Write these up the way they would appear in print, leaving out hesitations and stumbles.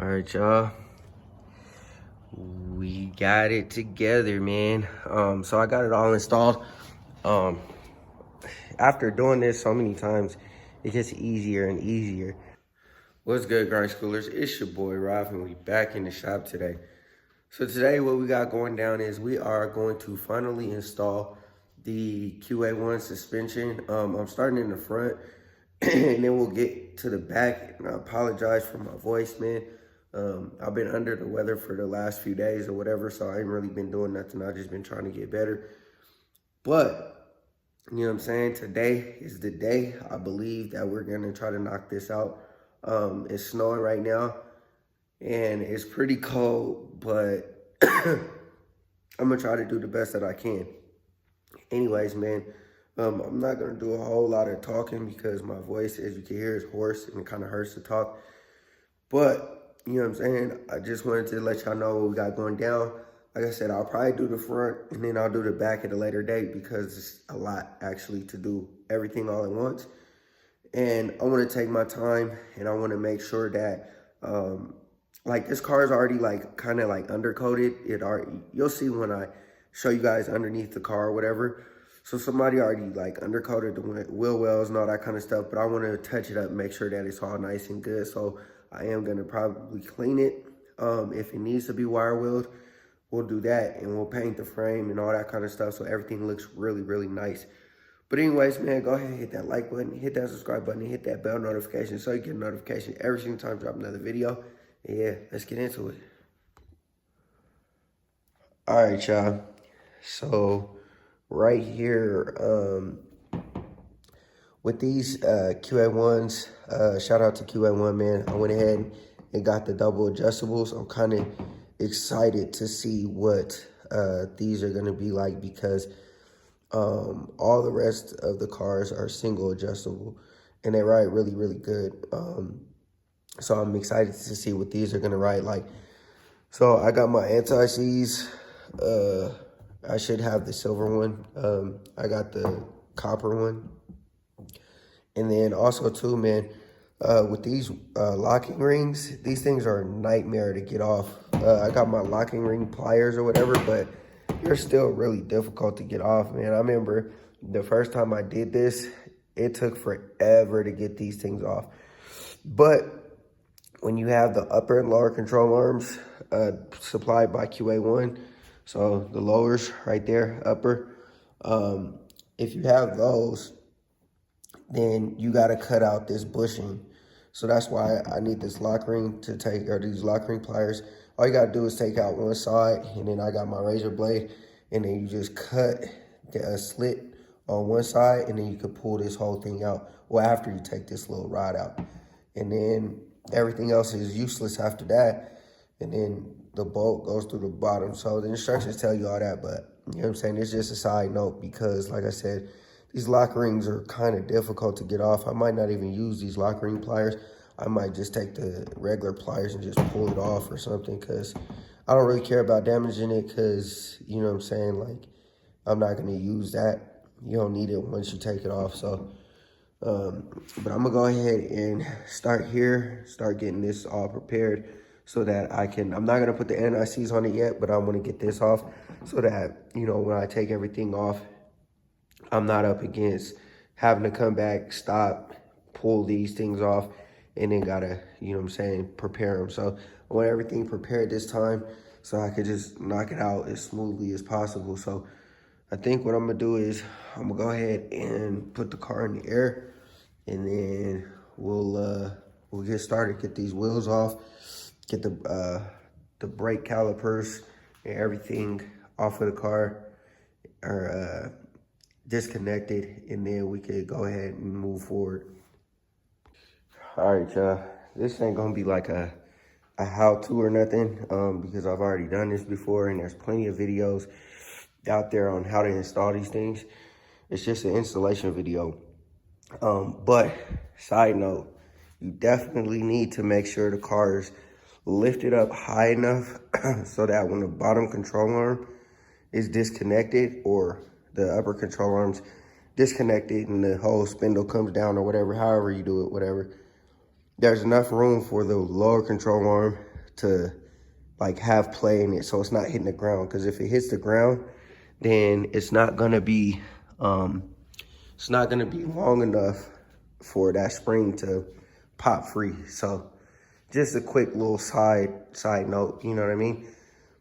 All right, y'all. We got it together, man. So I got it all installed. After doing this so many times, it gets easier and easier. What's good, grind schoolers? It's your boy Rob, and we back in the shop today. So today, what we got going down is we are going to finally install the Qa1 suspension. I'm starting in the front, and then we'll get to the back. And I apologize for my voice, man. I've been under the weather for the last few days or whatever, so I ain't really been doing nothing. I've just been trying to get better. But, you know what I'm saying? Today is the day I believe that we're going to try to knock this out. It's snowing right now, and it's pretty cold, but I'm going to try to do the best that I can. Anyways, man, I'm not going to do a whole lot of talking because my voice, as you can hear, is hoarse and it kind of hurts to talk. But, you know what I'm saying? I just wanted to let y'all know what we got going down. Like I said, I'll probably do the front and then I'll do the back at a later date because it's a lot actually to do everything all at once. And I want to take my time and I want to make sure that, like this car is already like kind of like undercoated. You'll see when I show you guys underneath the car or whatever. So somebody already like undercoated the wheel wells and all that kind of stuff, but I want to touch it up and make sure that it's all nice and good. So I am going to probably clean it. If it needs to be wire wheeled, we'll do that and we'll paint the frame and all that kind of stuff so everything looks really, really nice. But anyways, man, go ahead and hit that like button, hit that subscribe button, and hit that bell notification so you get a notification every single time I drop another video. And yeah, let's get into it. All right, y'all. So right here, with these Qa1s, shout out to Qa1, man. I went ahead and got the double adjustables. I'm kind of excited to see what these are going to be like because all the rest of the cars are single adjustable and they ride really, really good. So I'm excited to see what these are going to ride like. So I got my anti-seize. I should have the silver one. I got the copper one. And then also too, man, with these locking rings, these things are a nightmare to get off. I got my locking ring pliers or whatever, but they're still really difficult to get off, man. I remember the first time I did this, it took forever to get these things off. But when you have the upper and lower control arms supplied by Qa1, so the lowers right there, upper, if you have those, then you got to cut out this bushing. So that's why I need this lock ring to take, or these lock ring pliers. All you got to do is take out one side, and then I got my razor blade, and then you just cut the slit on one side, and then you can pull this whole thing out. Well, after you take this little rod out. And then everything else is useless after that. And then the bolt goes through the bottom. So the instructions tell you all that, but you know what I'm saying? It's just a side note because, like I said, these lock rings are kind of difficult to get off. I might not even use these lock ring pliers. I might just take the regular pliers and just pull it off or something because I don't really care about damaging it because, you know what I'm saying, like, I'm not going to use that. You don't need it once you take it off. So, but I'm going to go ahead and start here, start getting this all prepared so that I can, I'm not going to put the anti-seize on it yet, but I want to get this off so that, you know, when I take everything off, I'm not up against having to come back, stop, pull these things off, and then gotta, you know what I'm saying, prepare them. So I want everything prepared this time so I could just knock it out as smoothly as possible. So I think what I'm gonna do is I'm gonna go ahead and put the car in the air, and then we'll get started, get these wheels off, get the brake calipers and everything off of the car, or disconnected, and then we could go ahead and move forward. All right, y'all. This ain't gonna be like a how-to or nothing, because I've already done this before, and there's plenty of videos out there on how to install these things. It's just an installation video. But side note, you definitely need to make sure the car is lifted up high enough so that when the bottom control arm is disconnected, or the upper control arm's disconnected and the whole spindle comes down or whatever, however you do it, whatever, there's enough room for the lower control arm to like have play in it, so it's not hitting the ground. Because if it hits the ground, then it's not gonna be long enough for that spring to pop free. So just a quick little side note, you know what I mean?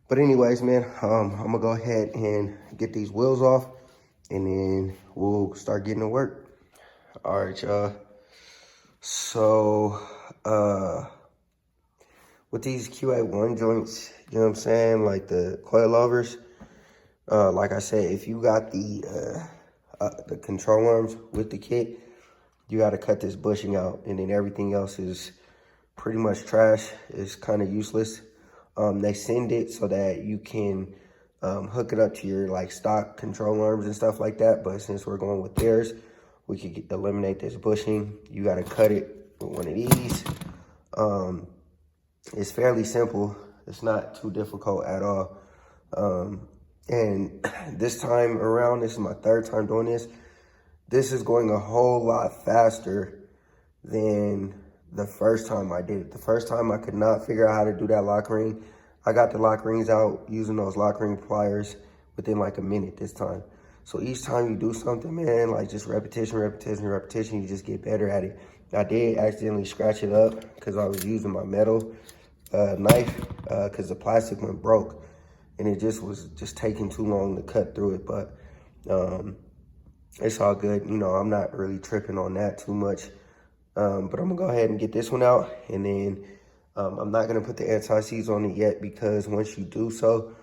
But anyways, man, I'm gonna go ahead and get these wheels off, and then we'll start getting to work. All right, y'all. So, with these Qa1 joints, you know what I'm saying, like the coilovers, like I said, if you got the control arms with the kit, you got to cut this bushing out, and then everything else is pretty much trash. It's kind of useless. They send it so that you can hook it up to your like stock control arms and stuff like that. But since we're going with theirs, we could eliminate this bushing. You got to cut it with one of these. It's fairly simple. It's not too difficult at all. And this time around, this is my third time doing this. This is going a whole lot faster than the first time I did it. The first time I could not figure out how to do that lock ring. I got the lock rings out using those lock ring pliers within like a minute this time. So each time you do something, man, like just repetition, you just get better at it. I did accidentally scratch it up because I was using my metal knife because the plastic one broke, and it just was taking too long to cut through it. But it's all good. You know, I'm not really tripping on that too much. But I'm gonna go ahead and get this one out, and then I'm not gonna put the anti-seize on it yet, because once you do so,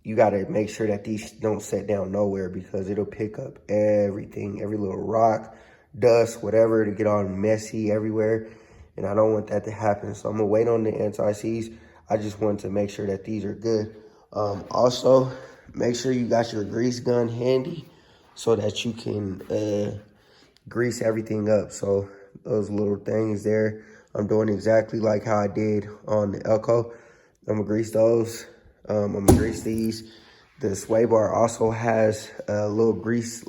you gotta make sure that these don't set down nowhere, because it'll pick up everything, every little rock, dust, whatever, to get all messy everywhere. And I don't want that to happen. So I'm gonna wait on the anti-seize. I just want to make sure that these are good. Also, make sure you got your grease gun handy so that you can grease everything up. So those little things there, I'm doing exactly like how I did on the Elko. I'm gonna grease those. I'm gonna grease these. The sway bar also has little grease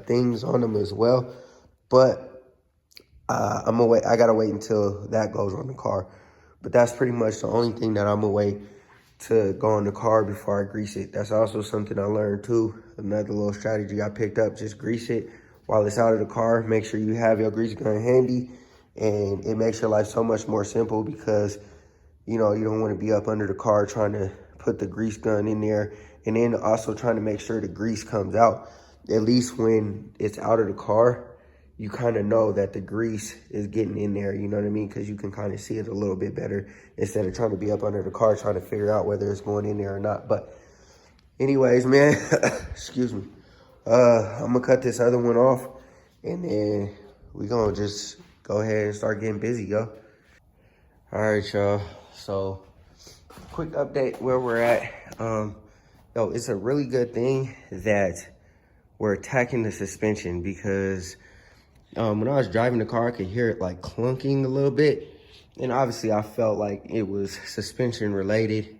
things on them as well, but I'm gonna wait. I gotta wait until that goes on the car. But that's pretty much the only thing that I'm gonna wait to go on the car before I grease it. That's also something I learned too. Another little strategy I picked up: just grease it while it's out of the car. Make sure you have your grease gun handy, and it makes your life so much more simple, because you know you don't want to be up under the car trying to put the grease gun in there, and then also trying to make sure the grease comes out. At least when it's out of the car, you kind of know that the grease is getting in there, you know what I mean? Because you can kind of see it a little bit better instead of trying to be up under the car trying to figure out whether it's going in there or not. But anyways, man, excuse me. I'm gonna cut this other one off, and then we gonna just go ahead and start getting busy, yo. All right, y'all. So quick update where we're at. Yo, it's a really good thing that we're attacking the suspension, because when I was driving the car, I could hear it like clunking a little bit. And obviously I felt like it was suspension related.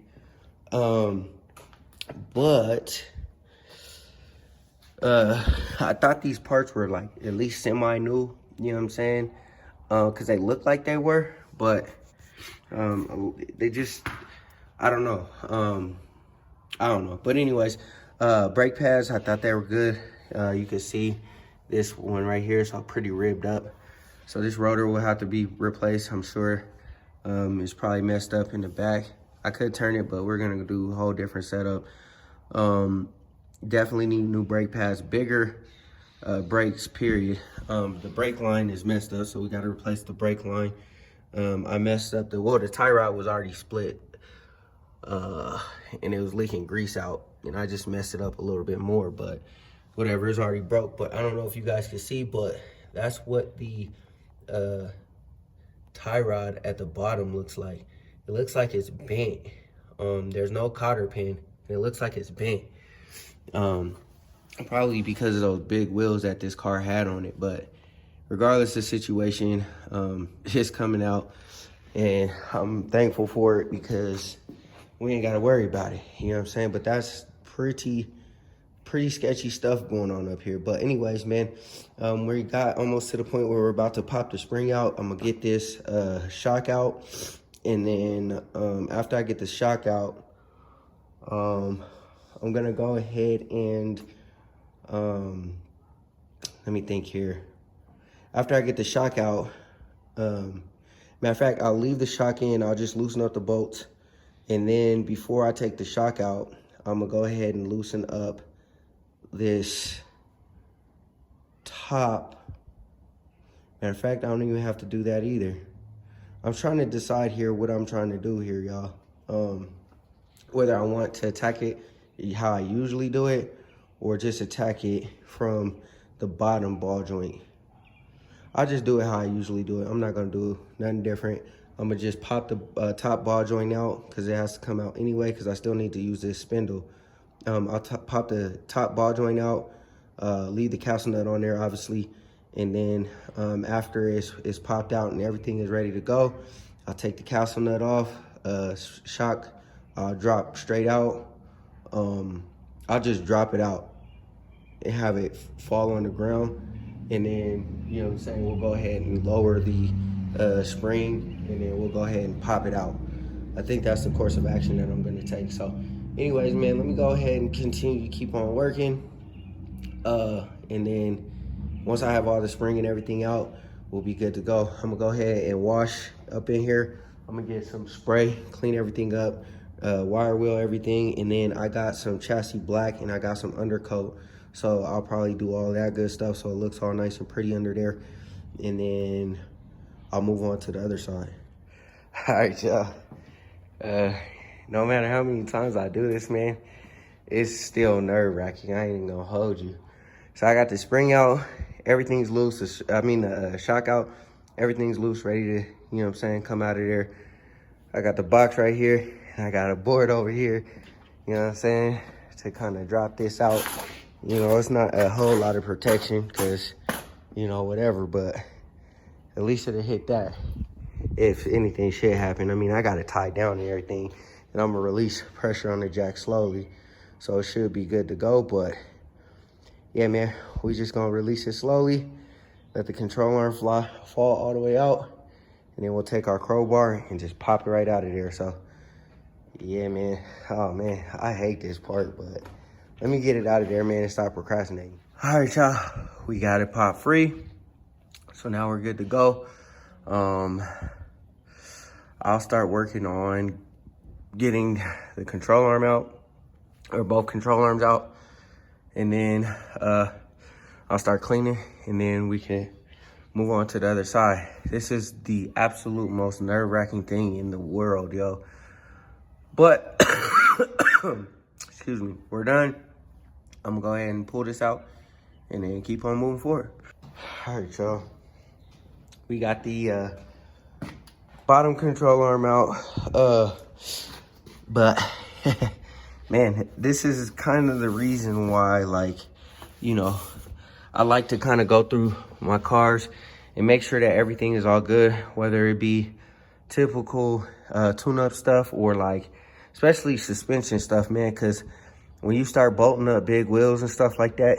But I thought these parts were like at least semi-new, you know what I'm saying? Cause they looked like they were, but they just, I don't know. I don't know. But anyways, brake pads, I thought they were good. You can see this one right here, so pretty ribbed up. So this rotor will have to be replaced, I'm sure. It's probably messed up in the back. I could turn it, but we're gonna do a whole different setup. Definitely need new brake pads, bigger brakes, period. The brake line is messed up, so we gotta replace the brake line. I messed up the tie rod was already split, and it was leaking grease out, and I just messed it up a little bit more, but whatever, it's already broke. But I don't know if you guys can see, but that's what the tie rod at the bottom looks like. It looks like it's bent. There's no cotter pin, and it looks like it's bent. Probably because of those big wheels that this car had on it. But regardless of the situation, it's coming out, and I'm thankful for it, because we ain't got to worry about it, you know what I'm saying? But that's pretty pretty sketchy stuff going on up here. But anyways, man, we got almost to the point where we're about to pop the spring out. I'm gonna get this shock out, and then after I get the shock out, I'm gonna go ahead and let me think here. After I get the shock out, matter of fact, I'll leave the shock in. I'll just loosen up the bolts, and then before I take the shock out, I'm gonna go ahead and loosen up this top. Matter of fact, I don't even have to do that either. I'm trying to decide here what I'm trying to do here, y'all. Whether I want to attack it how I usually do it, or just attack it from the bottom ball joint. I'll just do it how I usually do it. I'm not gonna do nothing different. I'm gonna just pop the top ball joint out because it has to come out anyway, because I still need to use this spindle. I'll pop the top ball joint out, leave the castle nut on there, obviously, and then after it's popped out and everything is ready to go, I'll take the castle nut off, shock, I'll drop straight out. I'll just drop it out and have it fall on the ground, and then, you know what I'm saying, we'll go ahead and lower the spring, and then we'll go ahead and pop it out. I think that's the course of action that I'm gonna take. So anyways, man, let me go ahead and continue to keep on working. And then once I have all the spring and everything out, we'll be good to go. I'm gonna go ahead and wash up in here. I'm gonna get some spray, clean everything up, wire wheel everything, and then I got some chassis black and I got some undercoat. So I'll probably do all that good stuff so it looks all nice and pretty under there. And then I'll move on to the other side. All right, y'all. No matter how many times I do this, man, it's still nerve-wracking. I ain't even gonna hold you. So I got the spring out, everything's loose. I mean, the shock out, everything's loose, ready to, you know what I'm saying, come out of there. I got the box right here, and I got a board over here, you know what I'm saying, to kind of drop this out. You know, it's not a whole lot of protection because, you know, whatever, but at least it'll hit that if anything should happen. I mean, I got it tied down and everything, and I'm gonna release pressure on the jack slowly, so it should be good to go. But yeah, man, we just gonna release it slowly, let the control arm fall all the way out, and then we'll take our crowbar and just pop it right out of there. So yeah, man, oh man, I hate this part, but let me get it out of there, man, and stop procrastinating. All right, y'all, we got it pop free, so now we're good to go. I'll start working on getting the control arm out, or both control arms out, and then I'll start cleaning, and then we can move on to the other side. This is the absolute most nerve-wracking thing in the world, yo. But, excuse me, we're done. I'm gonna go ahead and pull this out and then keep on moving forward. All right, y'all. We got the bottom control arm out, but man, this is kind of the reason why, like, you know, I like to kind of go through my cars and make sure that everything is all good, whether it be typical tune-up stuff or like, especially suspension stuff, man, because when you start bolting up big wheels and stuff like that,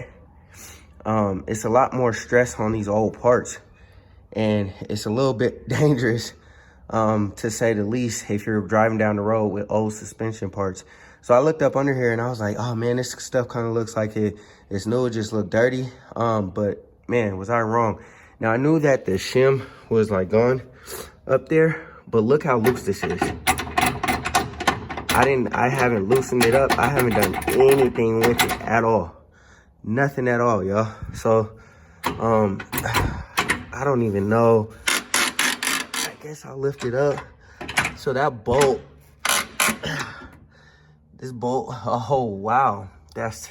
it's a lot more stress on these old parts, and it's a little bit dangerous, to say the least, if you're driving down the road with old suspension parts. So I looked up under here and I was like, oh man, this stuff kind of looks like it's new, it just looked dirty. But man, was I wrong. Now I knew that the shim was like gone up there, but look how loose this is. I haven't loosened it up. I haven't done anything with it at all. Nothing at all, y'all. So, I don't even know. I guess I'll lift it up. So that bolt, this bolt, oh wow, that's,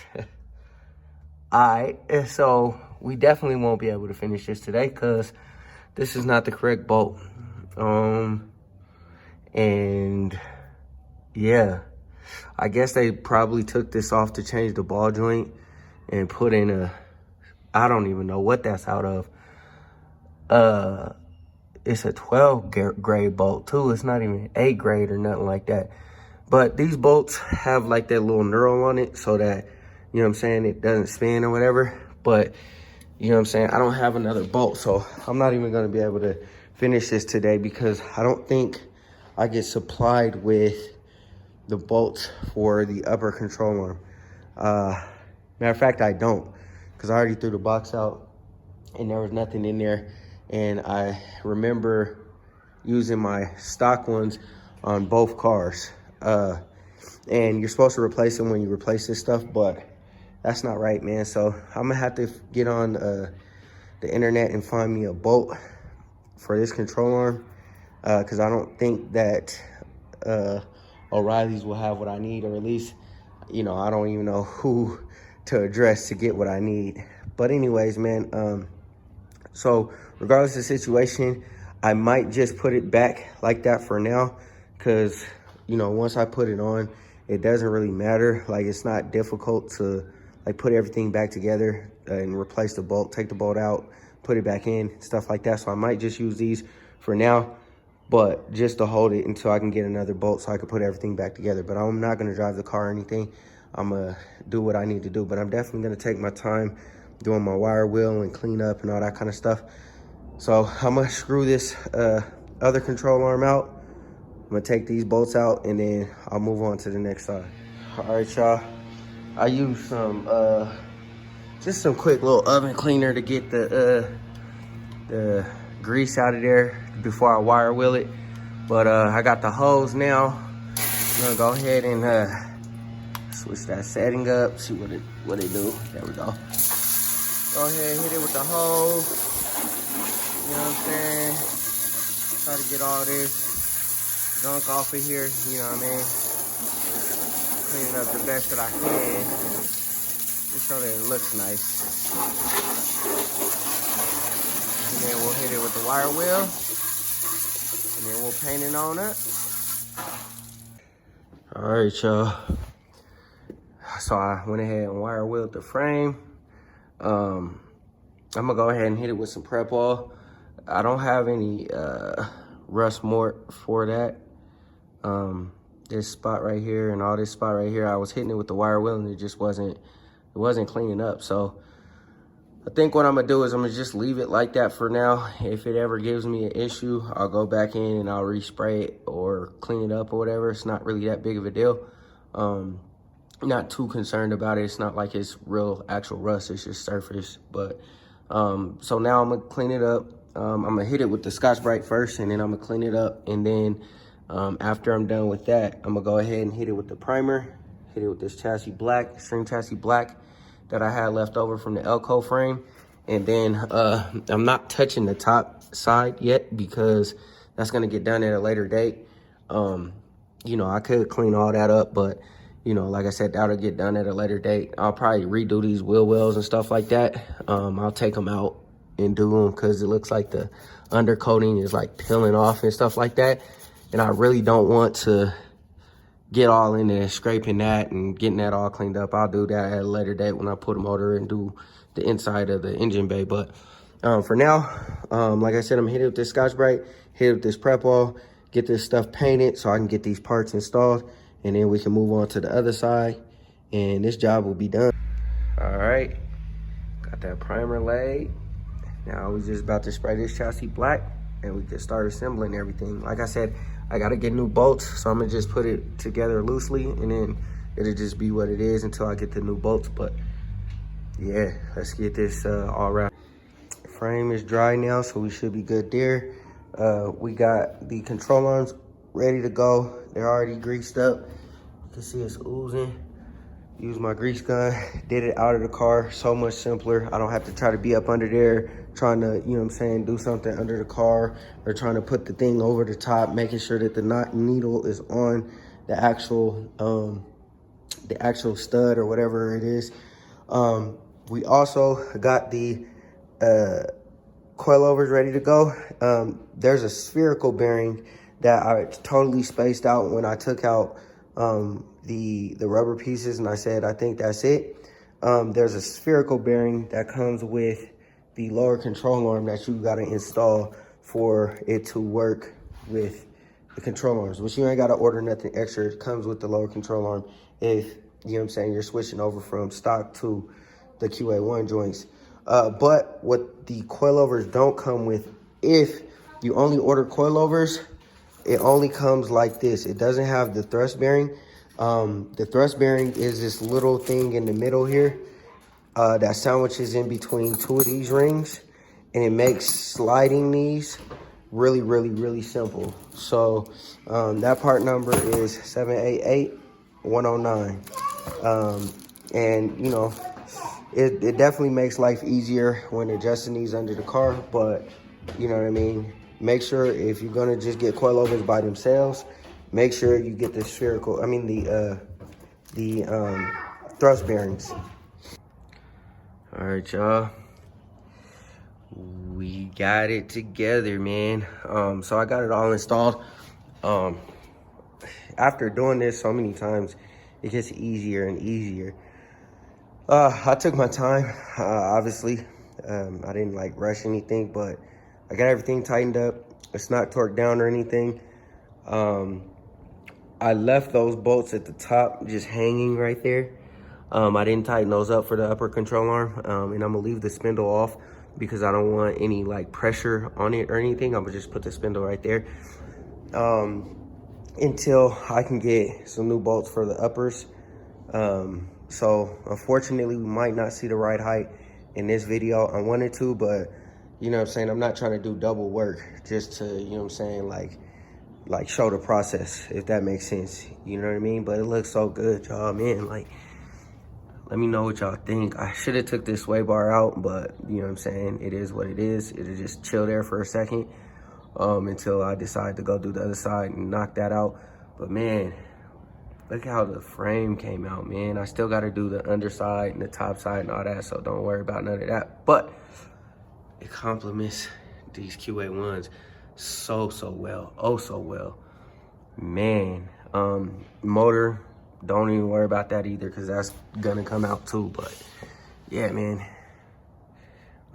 all right. So we definitely won't be able to finish this today because this is not the correct bolt. And yeah, I guess they probably took this off to change the ball joint and put in a, I don't even know what that's out of. It's a 12 grade bolt too. It's not even 8 grade or nothing like that. But these bolts have like that little knurl on it so that you know what I'm saying, it doesn't spin or whatever. But, you know what I'm saying, I don't have another bolt, so I'm not even gonna be able to finish this today because I don't think I get supplied with the bolts for the upper control arm. Matter of fact, I don't, because I already threw the box out and there was nothing in there. And I remember using my stock ones on both cars. And you're supposed to replace them when you replace this stuff, but that's not right, man. So I'm gonna have to get on the internet and find me a bolt for this control arm, because I don't think that O'Reilly's will have what I need, or at least, you know, I don't even know who to address to get what I need. But anyways, man, so regardless of the situation, I might just put it back like that for now, because, you know, once I put it on, it doesn't really matter. Like, it's not difficult to like put everything back together and replace the bolt, take the bolt out, put it back in, stuff like that. So I might just use these for now, but just to hold it until I can get another bolt so I can put everything back together. But I'm not gonna drive the car or anything. I'm gonna do what I need to do, but I'm definitely gonna take my time doing my wire wheel and clean up and all that kind of stuff. So I'm gonna screw this other control arm out. I'm gonna take these bolts out and then I'll move on to the next side. All right, y'all. I used some, just some quick little oven cleaner to get the grease out of there before I wire wheel it. But I got the hose now. I'm gonna go ahead and switch that setting up, see what it do. There we go. Go ahead and hit it with the hose. You know what I'm saying? Try to get all this gunk off of here, you know what I mean? Clean it up the best that I can, just so that it looks nice. And then we'll hit it with the wire wheel, and then we'll paint it on up. All right, y'all. So I went ahead and wire wheeled the frame. I'm gonna go ahead and hit it with some prep oil. I don't have any rust mort for that. This spot right here and all this spot right here, I was hitting it with the wire wheel and it just wasn't cleaning up. So I think what I'm gonna do is I'm gonna just leave it like that for now. If it ever gives me an issue, I'll go back in and I'll respray it or clean it up or whatever. It's not really that big of a deal. Not too concerned about it. It's not like it's real actual rust, it's just surface. But so now I'm gonna clean it up. I'm gonna hit it with the Scotch-Brite first, and then I'm gonna clean it up. And then after I'm done with that, I'm gonna go ahead and hit it with the primer, hit it with this chassis black, string chassis black that I had left over from the Elco frame. And then I'm not touching the top side yet because that's gonna get done at a later date. You know, I could clean all that up, but you know, like I said, that'll get done at a later date. I'll probably redo these wheel wells and stuff like that. I'll take them out and do them because it looks like the undercoating is like peeling off and stuff like that. And I really don't want to get all in there scraping that and getting that all cleaned up. I'll do that at a later date when I put a motor and do the inside of the engine bay. But for now, like I said, I'm hitting it with this Scotch-Brite, hit it with this prep oil, get this stuff painted so I can get these parts installed. And then we can move on to the other side and this job will be done. All right, got that primer laid. Now we're just about to spray this chassis black and we can start assembling everything. Like I said, I gotta get new bolts, so I'm gonna just put it together loosely and then it'll just be what it is until I get the new bolts. But yeah, let's get this all wrapped. Frame is dry now, so we should be good there. We got the control arms ready to go. They're already greased up. You can see it's oozing. Use my grease gun, did it out of the car. So much simpler. I don't have to try to be up under there trying to, you know what I'm saying, do something under the car or trying to put the thing over the top, making sure that the needle is on the actual stud or whatever it is. We also got the coilovers ready to go. There's a spherical bearing that I totally spaced out when I took out the rubber pieces, and I said, I think that's it. There's a spherical bearing that comes with the lower control arm that you gotta install for it to work with the control arms, which you ain't gotta order nothing extra. It comes with the lower control arm if you know what I'm saying, you're switching over from stock to the Qa1 joints. But what the coilovers don't come with, if you only order coilovers, it only comes like this. It doesn't have the thrust bearing. The thrust bearing is this little thing in the middle here that sandwiches in between two of these rings, and it makes sliding these really, really, really simple. So that part number is 788-109. And you know, it definitely makes life easier when adjusting these under the car, but you know what I mean? Make sure if you're gonna just get coilovers by themselves, make sure you get the spherical, the thrust bearings. All right, y'all. We got it together, man. So I got it all installed. After doing this so many times, it gets easier and easier. I took my time, obviously. I didn't like rush anything, but I got everything tightened up. It's not torqued down or anything. I left those bolts at the top just hanging right there. I didn't tighten those up for the upper control arm, and I'm gonna leave the spindle off because I don't want any like pressure on it or anything. I'm gonna just put the spindle right there until I can get some new bolts for the uppers. So unfortunately, we might not see the right height in this video. I wanted to, but you know what I'm saying, I'm not trying to do double work just to, you know what I'm saying, like show the process, if that makes sense. You know what I mean? But it looks so good, y'all, man. Like, let me know what y'all think. I should have took this sway bar out, but you know what I'm saying, it is what it is. It'll just chill there for a second until I decide to go do the other side and knock that out. But man, look how the frame came out, man. I still got to do the underside and the top side and all that, so don't worry about none of that. But it complements these Qa1s so well. Oh, so well. Man, motor, don't even worry about that either, because that's going to come out too. But yeah, man,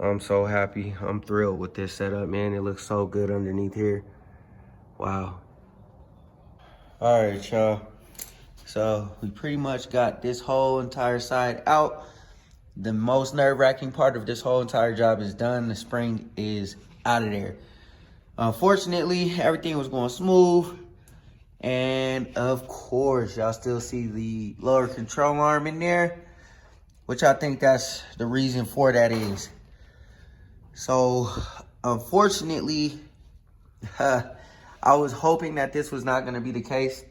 I'm so happy. I'm thrilled with this setup, man. It looks so good underneath here. Wow. All right, y'all. So we pretty much got this whole entire side out. The most nerve-wracking part of this whole entire job is done. The spring is out of there. Unfortunately, everything was going smooth. And of course, y'all still see the lower control arm in there, which I think that's the reason for that is. So unfortunately, I was hoping that this was not gonna be the case.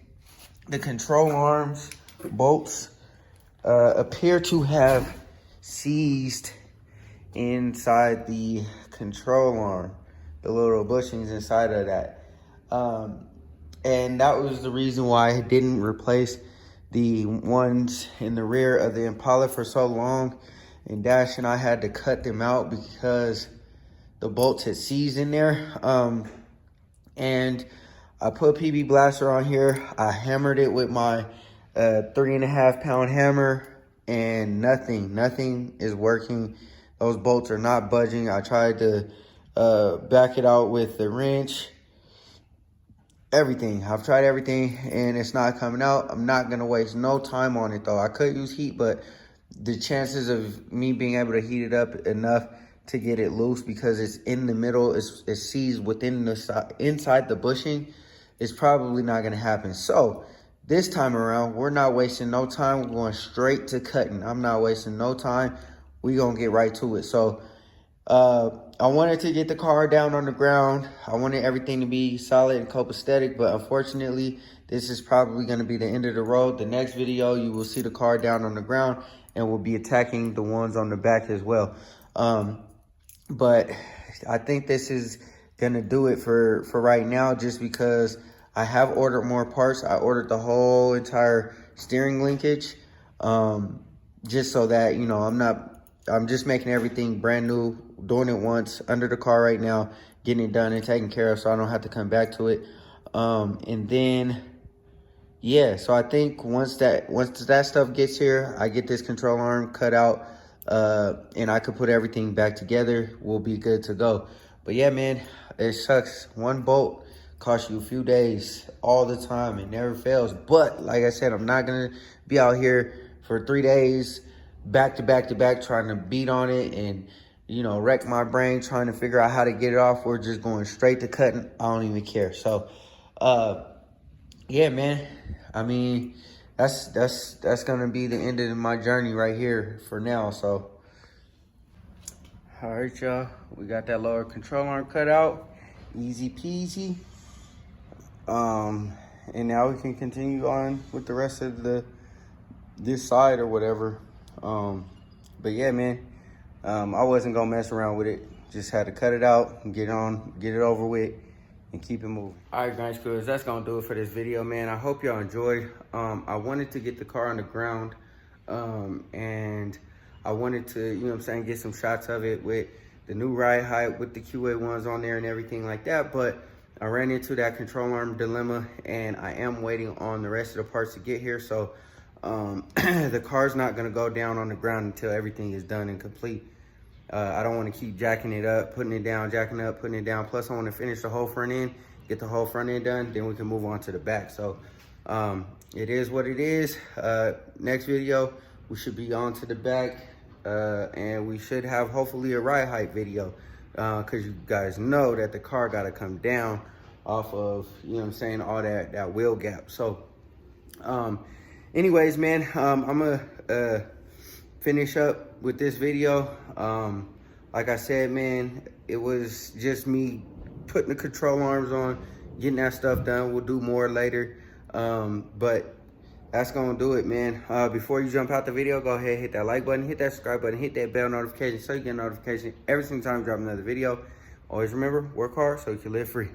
The control arms bolts appear to have seized inside the control arm, the little bushings inside of that. And that was the reason why I didn't replace the ones in the rear of the Impala for so long. And Dash and I had to cut them out because the bolts had seized in there. And I put PB Blaster on here. I hammered it with my 3.5 pound hammer, and nothing is working. Those bolts are not budging. I tried to back it out with the wrench. Everything. I've tried everything, and it's not coming out. I'm not going to waste no time on it, though. I could use heat, but the chances of me being able to heat it up enough to get it loose, because it's in the middle, it's seized within the inside the bushing, is probably not going to happen. So this time around, we're not wasting no time. We're going straight to cutting. I'm not wasting no time. We're going to get right to it. So I wanted to get the car down on the ground. I wanted everything to be solid and copacetic, but unfortunately, this is probably going to be the end of the road. The next video, you will see the car down on the ground, and we'll be attacking the ones on the back as well. But I think this is going to do it for right now, just because I have ordered more parts. I ordered the whole entire steering linkage, just so that, you know, I'm just making everything brand new, doing it once under the car right now, getting it done and taken care of so I don't have to come back to it. And then, yeah, so I think once that stuff gets here, I get this control arm cut out, and I could put everything back together, we'll be good to go. But yeah, man, it sucks. One bolt costs you a few days all the time. It never fails. But like I said, I'm not going to be out here for 3 days, back to back to back, trying to beat on it and, you know, wreck my brain trying to figure out how to get it off. We're just going straight to cutting. I don't even care. So, yeah, man. I mean, that's gonna be the end of my journey right here for now. So, all right, y'all. We got that lower control arm cut out, easy peasy. And now we can continue on with the rest of this side or whatever. But yeah, man. I wasn't gonna mess around with it. Just had to cut it out and get it over with, and keep it moving. All right, guys, that's gonna do it for this video, man. I hope y'all enjoyed. I wanted to get the car on the ground, and I wanted to, you know what I'm saying, get some shots of it with the new ride height, with the Qa1s on there and everything like that. But I ran into that control arm dilemma, and I am waiting on the rest of the parts to get here. So the car's not gonna go down on the ground until everything is done and complete. I don't want to keep jacking it up, putting it down, jacking up, putting it down. Plus, I want to finish the whole front end, get the whole front end done, then we can move on to the back. So it is what it is. Next video, we should be on to the back, and we should have hopefully a ride height video, because you guys know that the car got to come down off of, you know what I'm saying, all that wheel gap. So anyways, man, I'm gonna finish up with this video. Like I said, man, it was just me putting the control arms on, getting that stuff done. We'll do more later, but that's gonna do it, man. Before you jump out the video, go ahead, hit that like button, hit that subscribe button, hit that bell notification so you get a notification every single time I drop another video. Always remember, work hard so you can live free.